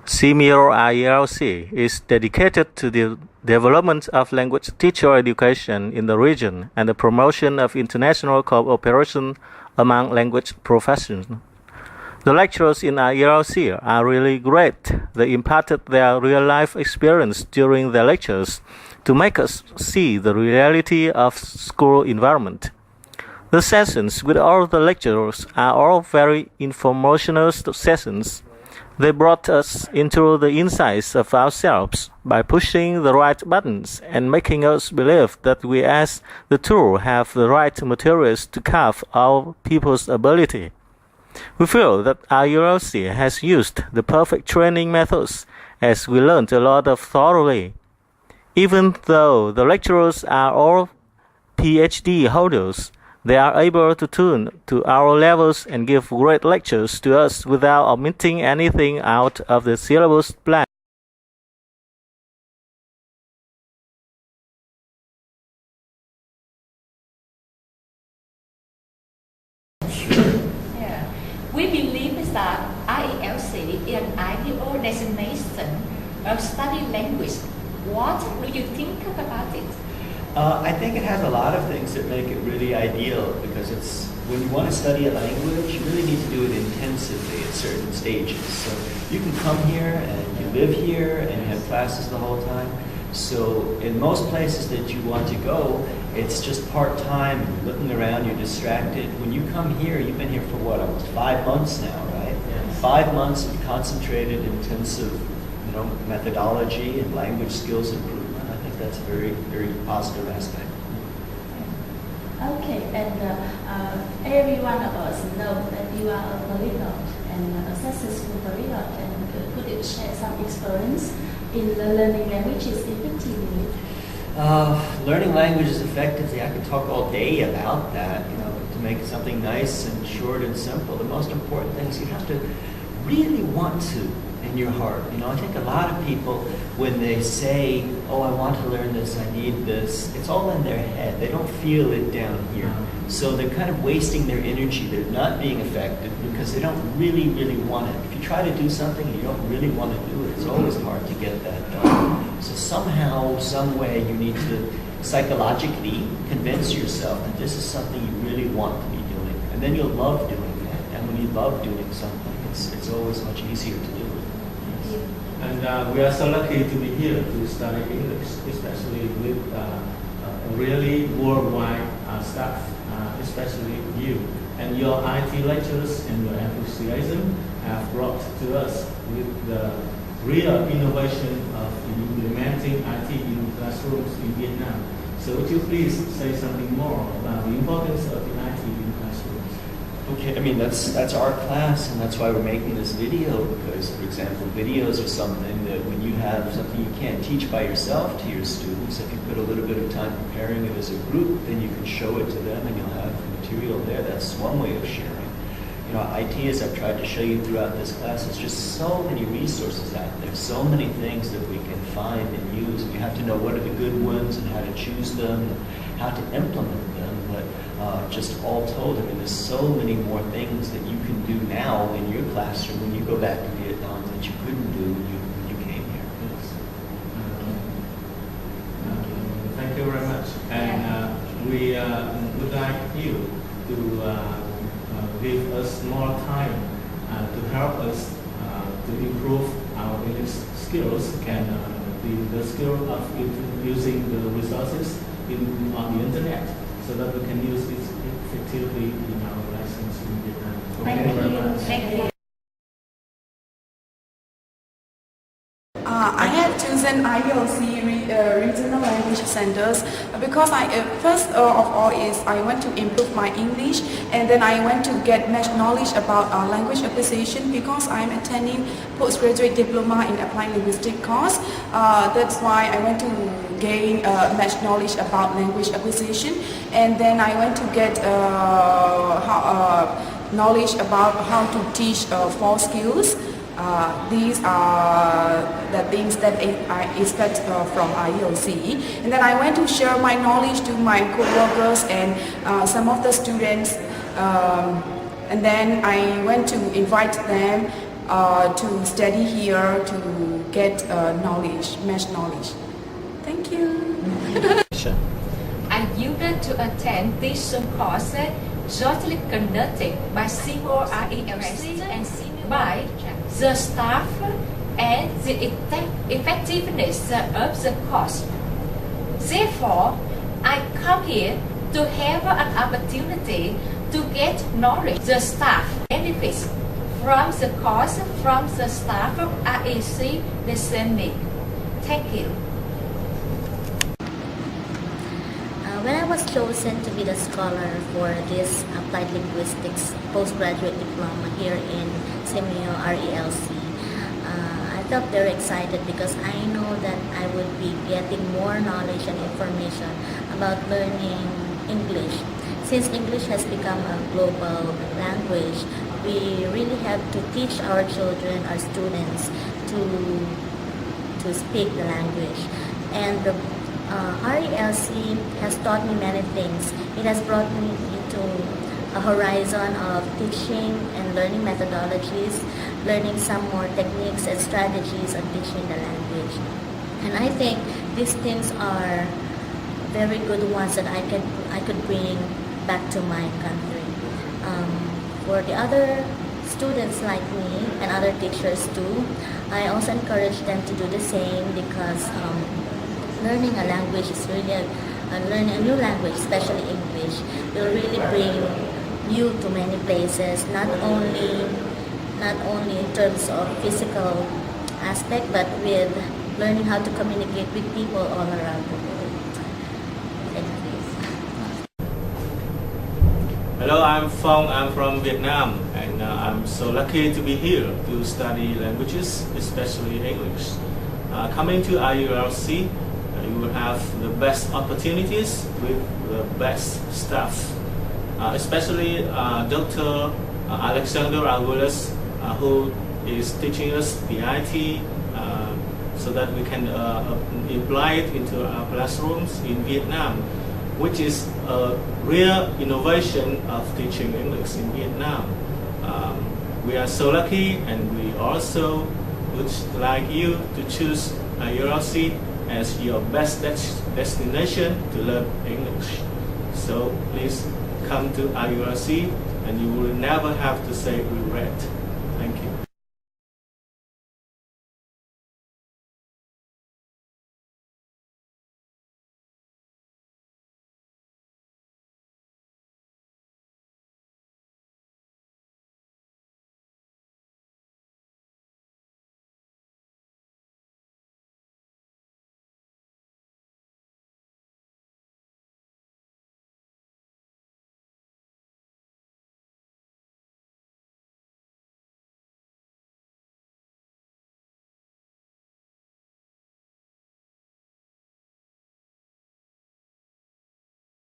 CMIRO Relc is dedicated to the development of language teacher education in the region and the promotion of international cooperation among language professionals. The lecturers in Arguelles are really great. They imparted their real-life experience during their lectures to make us see the reality of school environment. The sessions with all the lecturers are all very informational sessions. They brought us into the insides of ourselves by pushing the right buttons and making us believe that we as the tool have the right materials to carve our people's ability. We feel that Arguelles has used the perfect training methods as we learned a lot of thoroughly. Even though the lecturers are all PhD holders, they are able to tune to our levels and give great lectures to us without omitting anything out of the syllabus plan. Yeah. We believe that IELTS is an ideal destination of study language. What do you think about it? I think it has a lot of things that make it really ideal because it's when you want to study a language, you really need to do it intensively at certain stages. So you can come here and you live here and you have classes the whole time. So in most places that you want to go, it's just part-time, you're looking around, you're distracted. When you come here, you've been here for what, almost 5 months now, right? Yes. 5 months of concentrated, intensive, methodology and language skills improvement. I think that's a very, very positive aspect. Okay, and every one of us know that you are a polyglot and a successful polyglot, and could you share some experience in learning languages effectively? Learning languages effectively, I could talk all day about that, to make something nice and short and simple. The most important thing is you have to really want to in your heart. I think a lot of people, when they say, oh, I want to learn this, I need this, it's all in their head. They don't feel it down here. So they're kind of wasting their energy. They're not being effective because they don't really, really want it. If you try to do something and you don't really want to do it, it's always hard to get that done. So somehow, some way, you need to psychologically convince yourself that this is something you really want to be doing. And then you'll love doing that. And when you love doing something, it's always much easier to do it. And we are so lucky to be here to study English, especially with a really worldwide staff, especially you. And your IT lectures and your enthusiasm have brought to us with the real innovation of implementing IT in classrooms in Vietnam. So would you please say something more about the importance of the IT in classrooms? Okay, that's our class, and that's why we're making this video, because, for example, videos are something that when you have something you can't teach by yourself to your students, if you put a little bit of time preparing it as a group, then you can show it to them and you'll have material there. That's one way of sharing. IT, as I've tried to show you throughout this class, there's just so many resources out there, so many things that we can find and use, and you have to know what are the good ones and how to choose them, and how to implement them. But just all told, there's so many more things that you can do now in your classroom when you go back to Vietnam that you couldn't do when you came here. Yes. Thank you very much. And we would like you to give us more time to help us to improve our English skills and the skill of using the resources on the internet, so that we can use it effectively in our lessons in Vietnam. Thank you very much. Thank you. I have chosen IELTS regional language centers because first of all I want to improve my English, and then I want to get much knowledge about language acquisition because I'm attending postgraduate diploma in applied linguistics course. That's why I want to gain much knowledge about language acquisition, and then I want to get knowledge about how to teach 4 skills. These are the things that I expect from IELTS. And then I want to share my knowledge to my co-workers and some of the students. And then I want to invite them to study here to get knowledge, much knowledge. Thank you. I used to attend this course jointly conducted by senior RELC and by the staff and the effectiveness of the course. Therefore, I come here to have an opportunity to get knowledge. The staff benefits from the course from the staff of REC the same me. Thank you. When I was chosen to be the scholar for this Applied Linguistics postgraduate diploma here in Semio RELC, I felt very excited because I know that I would be getting more knowledge and information about learning English. Since English has become a global language, we really have to teach our children, our students, to speak the language. And the RELC has taught me many things. It has brought me into a horizon of teaching and learning methodologies, learning some more techniques and strategies on teaching the language. And I think these things are very good ones that I could bring back to my country. For the other students like me and other teachers too, I also encourage them to do the same because learning a language is really learning a new language, especially English, will really bring you to many places, not only in terms of physical aspect, but with learning how to communicate with people all around the world. Thank you. Hello, I'm from Vietnam, and I'm so lucky to be here to study languages, especially English. Coming to IULC, you will have the best opportunities with the best staff, especially Dr. Alexander Arguelles, who is teaching us the IT so that we can apply it into our classrooms in Vietnam, which is a real innovation of teaching English in Vietnam. We are so lucky, and we also would like you to choose IULC as your best destination to learn English. So please come to IULC and you will never have to say regret.